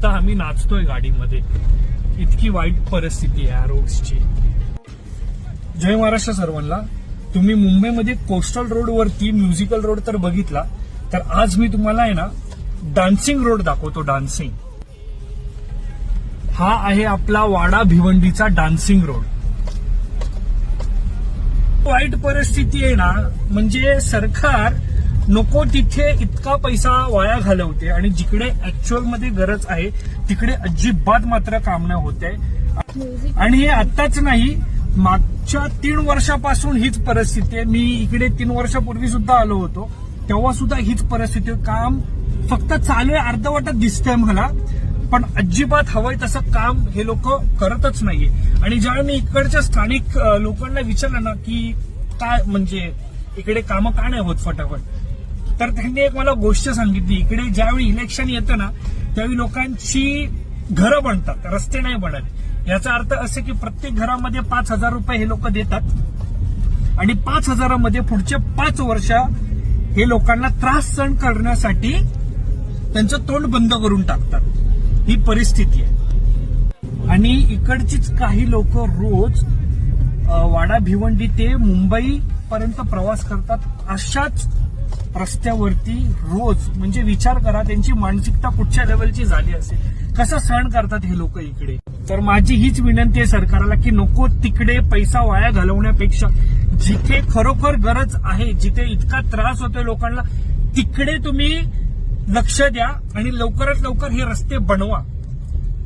आता आम्ही नाचतोय गाडीमध्ये. इतकी वाईट परिस्थिती आहे या रोड्सची. जय महाराष्ट्र सर्वांना. तुम्ही मुंबईमध्ये कोस्टल रोडवरती म्युझिकल रोड तर बघितला, तर आज मी तुम्हाला आहे ना डान्सिंग रोड दाखवतो. डान्सिंग हा आहे आपला वाडा भिवंडीचा डान्सिंग रोड. वाईट परिस्थिती आहे ना, म्हणजे सरकार नको तिथे इतका पैसा वाया घालवते आणि जिकडे ऍक्च्युअल मध्ये गरज आहे तिकडे अजिबात मात्र काम नाही होते. आणि हे आताच नाही, मागच्या 3 वर्षापासून हीच परिस्थिती आहे. मी इकडे 3 वर्षापूर्वी सुद्धा आलो होतो, तेव्हा सुद्धा हीच परिस्थिती. काम फक्त चालू आहे, अर्धवटच दिसतंय मला, पण अजिबात हवंय तसं काम हे लोक करतच नाहीये. आणि ज्यावेळी मी इकडच्या स्थानिक लोकांना विचारलं ना की काय म्हणजे इकडे कामं का नाही होत फटाफट, तर त्यांनी एक मला गोष्ट सांगितली. इकडे ज्यावेळी इलेक्शन येतं ना त्यावेळी लोकांची घरं बनतात, रस्ते नाही बनत. याचा अर्थ असं की प्रत्येक घरामध्ये 5,000 रुपये हे लोक देतात आणि 5,000मध्ये पुढचे 5 वर्ष हे लोकांना त्रास सहन करण्यासाठी त्यांचं तोंड बंद करून टाकतात. ही परिस्थिती आहे. आणि इकडचीच काही लोक रोज वाडा भिवंडी ते मुंबई पर्यंत प्रवास करतात अशाच रस्त्यावरती रोज. म्हणजे विचार करा त्यांची मानसिकता कुठच्या लेवलची झाली असेल, कसं सहन करतात हे लोक इकडे. तर माझी हीच विनंती आहे सरकारला की नको तिकडे पैसा वाया घालवण्यापेक्षा जिथे खरोखर गरज आहे, जिथे इतका त्रास होतोय लोकांना, तिकडे तुम्ही लक्ष द्या आणि लवकरात लवकर हे रस्ते बनवा.